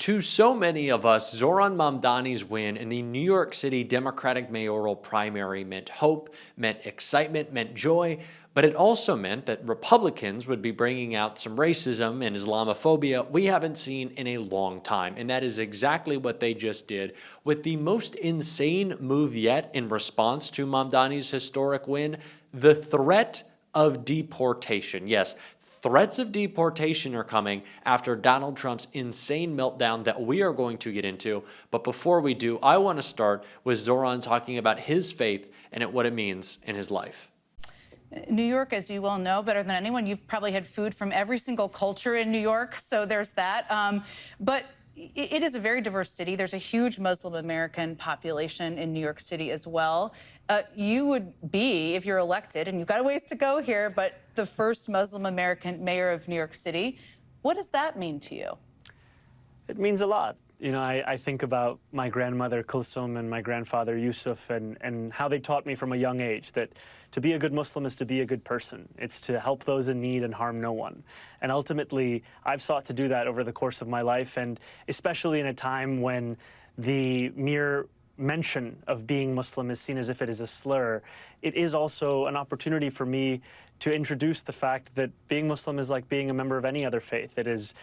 To so many of us, Zohran Mamdani's win in the New York City Democratic mayoral primary meant hope, meant excitement, meant joy, but it also meant that Republicans would be bringing out some racism and Islamophobia we haven't seen in a long time. And that is exactly what they just did with the most insane move yet in response to Mamdani's historic win, the threat of deportation. Yes, threats of deportation are coming after Donald Trump's insane meltdown that we are going to get into. But before we do, I want to start with Zohran talking about his faith and what it means in his life. New York, as you well know better than anyone, you've probably had food from every single culture in New York, so there's that. But it is a very diverse city. There's a huge Muslim American population in New York City as well. You would be, if you're elected, and you've got a ways to go here, but the first Muslim American mayor of New York City. What does that mean to you? It means a lot. You know, I think about my grandmother Kulsum and my grandfather Yusuf and how they taught me from a young age that to be a good Muslim is to be a good person. It's to help those in need and harm no one. And ultimately, I've sought to do that over the course of my life, and especially in a time when the mere mention of being Muslim is seen as if it is a slur. It is also an opportunity for me to introduce the fact that being Muslim is like being a member of any other faith. It is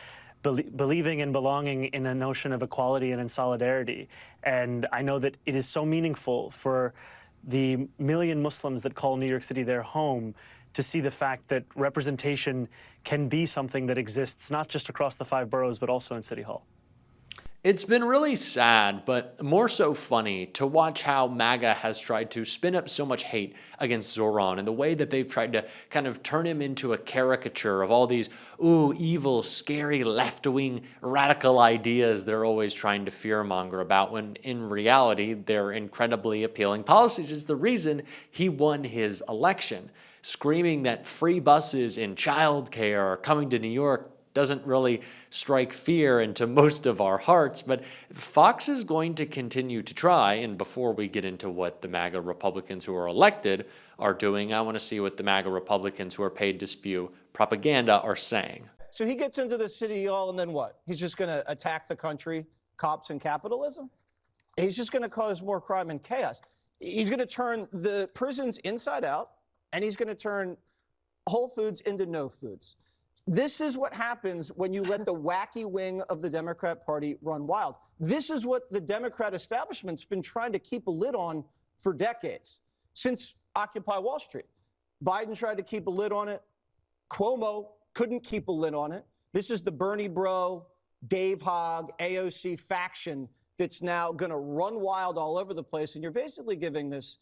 believing and belonging in a notion of equality and in solidarity. And I know that it is so meaningful for the million Muslims that call New York City their home to see the fact that representation can be something that exists not just across the 5 boroughs, but also in City Hall. It's been really sad, but more so funny to watch how MAGA has tried to spin up so much hate against Zohran and the way that they've tried to kind of turn him into a caricature of all these, evil, scary, left-wing, radical ideas they're always trying to fearmonger about, when in reality, they're incredibly appealing policies. It's the reason he won his election. Screaming that free buses and childcare are coming to New York doesn't really strike fear into most of our hearts, but Fox is going to continue to try. And before we get into what the MAGA Republicans who are elected are doing, I want to see what the MAGA Republicans who are paid to spew propaganda are saying. So he gets into the city hall, and then what? He's just going to attack the country, cops and capitalism? He's just going to cause more crime and chaos. He's going to turn the prisons inside out, and he's going to turn Whole Foods into no foods. This is what happens when you let the wacky wing of the Democrat Party run wild. This is what the Democrat establishment's been trying to keep a lid on for decades, since Occupy Wall Street. Biden tried to keep a lid on it. Cuomo couldn't keep a lid on it. This is the Bernie bro, Dave Hogg, AOC faction that's now going to run wild all over the place. And you're basically giving this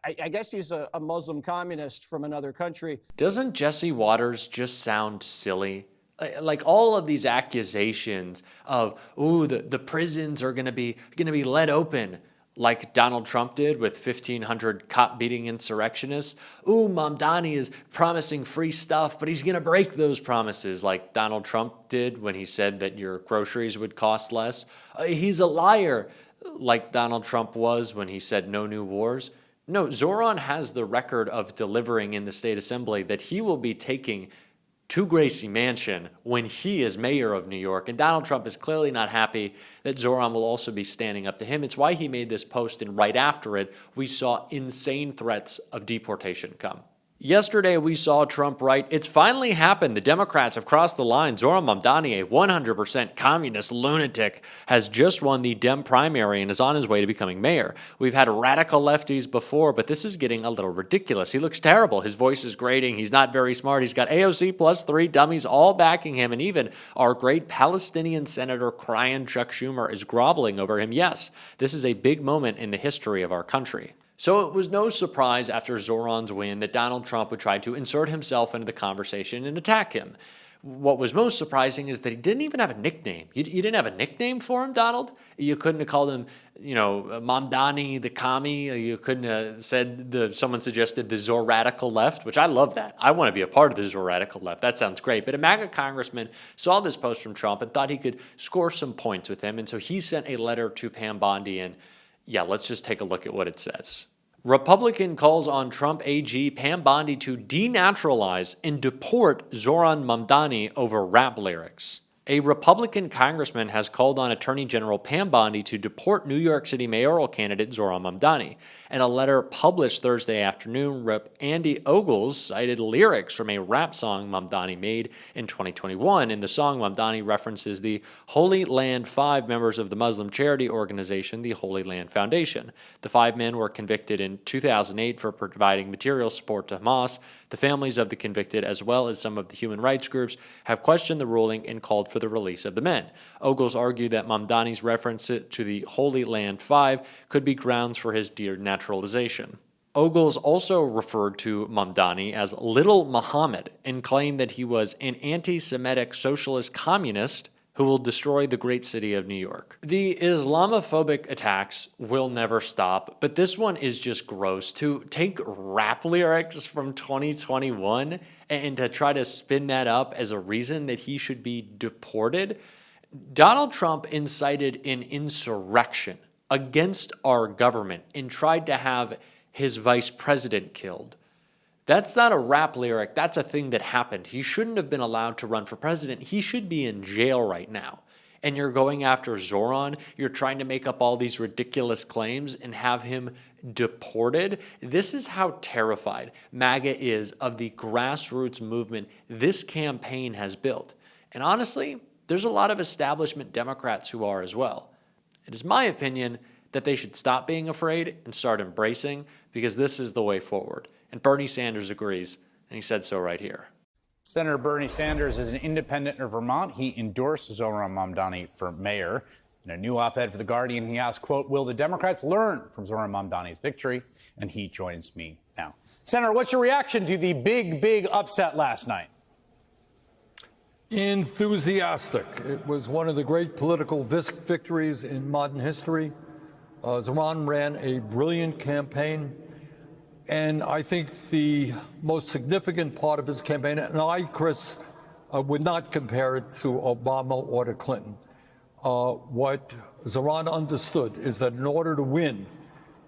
I guess he's a Muslim communist from another country. Doesn't Jesse Waters just sound silly? Like all of these accusations of, the prisons are going to be let open, like Donald Trump did with 1,500 cop-beating insurrectionists. Mamdani is promising free stuff, but he's going to break those promises, like Donald Trump did when he said that your groceries would cost less. He's a liar, like Donald Trump was when he said no new wars. No, Zohran has the record of delivering in the state assembly that he will be taking to Gracie Mansion when he is mayor of New York. And Donald Trump is clearly not happy that Zohran will also be standing up to him. It's why he made this post, and right after it, we saw insane threats of deportation come. Yesterday, we saw Trump write, "It's finally happened. The Democrats have crossed the line. Zohran Mamdani, a 100% communist lunatic, has just won the Dem primary and is on his way to becoming mayor. We've had radical lefties before, but this is getting a little ridiculous. He looks terrible. His voice is grating. He's not very smart. He's got AOC plus 3 dummies all backing him, and even our great Palestinian senator crying Chuck Schumer is groveling over him. Yes, this is a big moment in the history of our country." So it was no surprise after Zohran's win that Donald Trump would try to insert himself into the conversation and attack him. What was most surprising is that he didn't even have a nickname. You didn't have a nickname for him, Donald? You couldn't have called him, Mamdani the commie. You couldn't have said, someone suggested the Zohradical left, which I love that. I want to be a part of the Zohradical left. That sounds great. But a MAGA congressman saw this post from Trump and thought he could score some points with him. And so he sent a letter to Pam Bondi, and let's just take a look at what it says. Republican calls on Trump AG Pam Bondi to denaturalize and deport Zohran Mamdani over rap lyrics. A Republican congressman has called on Attorney General Pam Bondi to deport New York City mayoral candidate Zohran Mamdani. In a letter published Thursday afternoon, Rep. Andy Ogles cited lyrics from a rap song Mamdani made in 2021. In the song, Mamdani references the Holy Land 5 members of the Muslim charity organization, the Holy Land Foundation. The 5 men were convicted in 2008 for providing material support to Hamas. The families of the convicted, as well as some of the human rights groups, have questioned the ruling and called for the release of the men. Ogles argued that Mamdani's reference to the Holy Land 5 could be grounds for his denaturalization. Ogles also referred to Mamdani as Little Muhammad and claimed that he was an anti-Semitic socialist communist who will destroy the great city of New York. The Islamophobic attacks will never stop, but this one is just gross. To take rap lyrics from 2021 and to try to spin that up as a reason that he should be deported. Donald Trump incited an insurrection against our government and tried to have his vice president killed. That's not a rap lyric. That's a thing that happened. He shouldn't have been allowed to run for president. He should be in jail right now. And you're going after Zohran. You're trying to make up all these ridiculous claims and have him deported. This is how terrified MAGA is of the grassroots movement this campaign has built. And honestly, there's a lot of establishment Democrats who are as well. It is my opinion that they should stop being afraid and start embracing, because this is the way forward. And Bernie Sanders agrees, and he said so right here. Senator Bernie Sanders is an independent of Vermont. He endorsed Zohran Mamdani for mayor. In a new op-ed for The Guardian, he asked, quote, will the Democrats learn from Zohran Mamdani's victory? And he joins me now. Senator, what's your reaction to the big upset last night? Enthusiastic. It was one of the great political victories in modern history. Zohran ran a brilliant campaign. And I think the most significant part of his campaign, and I, Chris, would not compare it to Obama or to Clinton. What Zohran understood is that in order to win,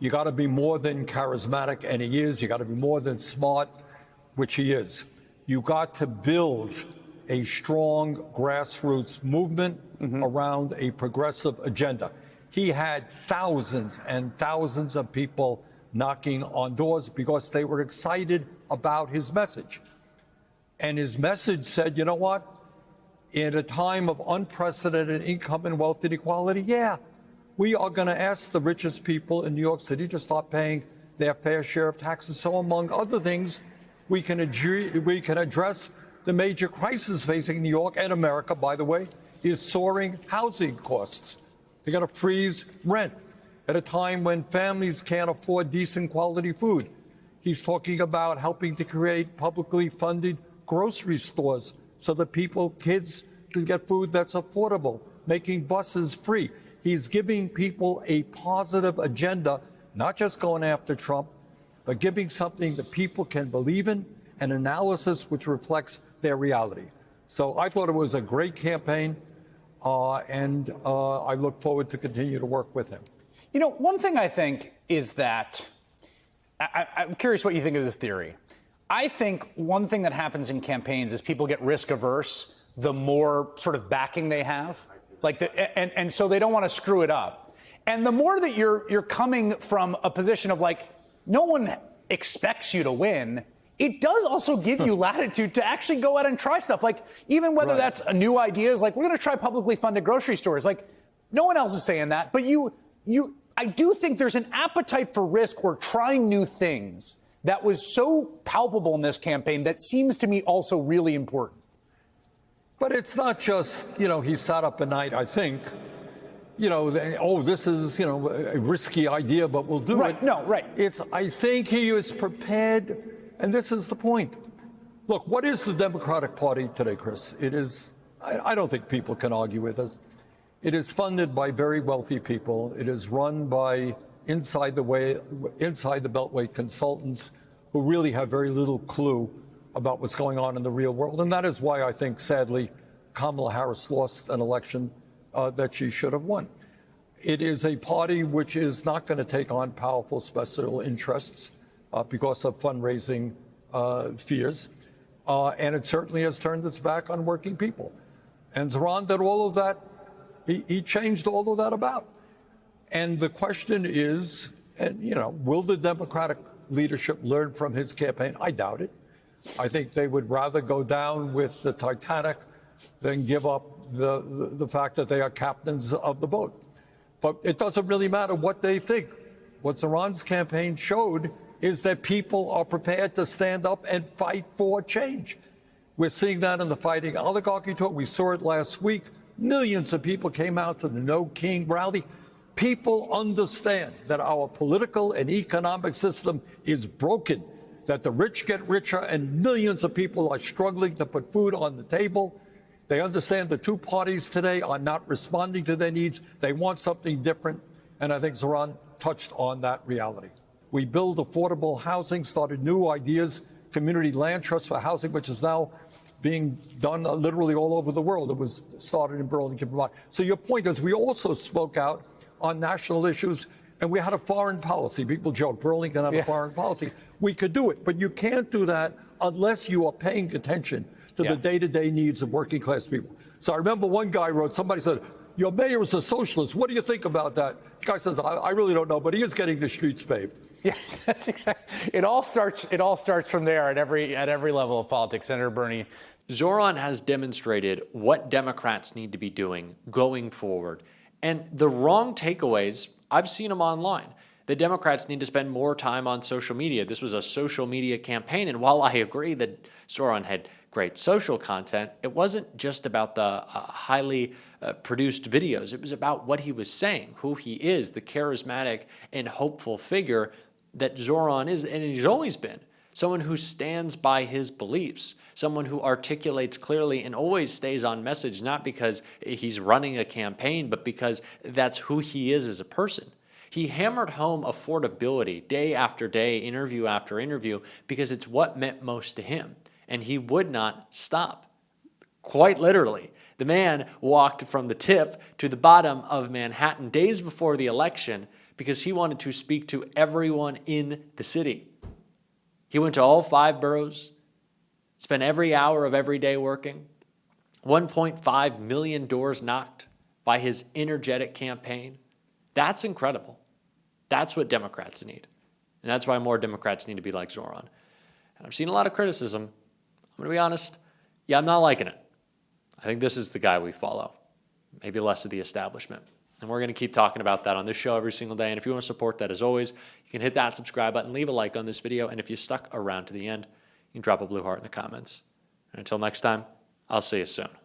you got to be more than charismatic, and he is. You got to be more than smart, which he is. You got to build a strong grassroots movement around a progressive agenda. He had thousands and thousands of people knocking on doors because they were excited about his message. And his message said, you know what? In a time of unprecedented income and wealth inequality, we are going to ask the richest people in New York City to stop paying their fair share of taxes. So among other things, we can address the major crisis facing New York and America, by the way, is soaring housing costs. They're going to freeze rent at a time when families can't afford decent quality food. He's talking about helping to create publicly funded grocery stores so that kids can get food that's affordable, making buses free. He's giving people a positive agenda, not just going after Trump, but giving something that people can believe in, an analysis which reflects their reality. So I thought it was a great campaign, and I look forward to continue to work with him. You know, one thing I think is that I'm curious what you think of this theory. I think one thing that happens in campaigns is people get risk averse the more sort of backing they have, and so they don't want to screw it up. And the more that you're coming from a position of like no one expects you to win, it does also give you latitude to actually go out and try stuff. Like even whether that's a new ideas, like we're going to try publicly funded grocery stores. Like no one else is saying that, but I do think there's an appetite for risk or trying new things that was so palpable in this campaign that seems to me also really important. But it's not just, he sat up at night, I think, this is, a risky idea, but we'll do it. No, right. I think he is prepared, and this is the point. Look, what is the Democratic Party today, Chris? It is, I don't think people can argue with us. It is funded by very wealthy people. It is run by inside the Beltway consultants who really have very little clue about what's going on in the real world. And that is why I think, sadly, Kamala Harris lost an election that she should have won. It is a party which is not going to take on powerful special interests because of fundraising fears. And it certainly has turned its back on working people. And Zohran did all of that. He changed all of that about. And the question is, and will the Democratic leadership learn from his campaign? I doubt it. I think they would rather go down with the Titanic than give up the fact that they are captains of the boat. But it doesn't really matter what they think. What Zohran's campaign showed is that people are prepared to stand up and fight for change. We're seeing that in the Fighting Oligarchy talk. We saw it last week. Millions of people came out to the No King rally. People understand that our political and economic system is broken, that the rich get richer and millions of people are struggling to put food on the table. They understand the two parties today are not responding to their needs. They want something different. And I think Zohran touched on that reality. We build affordable housing, started new ideas, community land trust for housing, which is now being done literally all over the world. It was started in Burlington, Vermont. So your point is we also spoke out on national issues, and we had a foreign policy. People joke, Burlington had a foreign policy. We could do it, but you can't do that unless you are paying attention to the day-to-day needs of working class people. So I remember one guy wrote, somebody said, your mayor is a socialist. What do you think about that? The guy says, I really don't know, but he is getting the streets paved. Yes, that's exactly. It all starts from there at every level of politics. Senator Bernie. Zohran has demonstrated what Democrats need to be doing going forward. And the wrong takeaways, I've seen them online. The Democrats need to spend more time on social media. This was a social media campaign. And while I agree that Zohran had great social content, it wasn't just about the highly produced videos. It was about what he was saying, who he is, the charismatic and hopeful figure that Zohran is, and he's always been. Someone who stands by his beliefs, someone who articulates clearly and always stays on message, not because he's running a campaign, but because that's who he is as a person. He hammered home affordability day after day, interview after interview, because it's what meant most to him. And he would not stop. Quite literally. The man walked from the tip to the bottom of Manhattan days before the election because he wanted to speak to everyone in the city. He went to all 5 boroughs, spent every hour of every day working, 1.5 million doors knocked by his energetic campaign. That's incredible. That's what Democrats need. And that's why more Democrats need to be like Zohran. And I've seen a lot of criticism. I'm going to be honest. Yeah, I'm not liking it. I think this is the guy we follow. Maybe less of the establishment. And we're going to keep talking about that on this show every single day. And if you want to support that, as always, you can hit that subscribe button, leave a like on this video. And if you stuck around to the end, you can drop a blue heart in the comments. And until next time, I'll see you soon.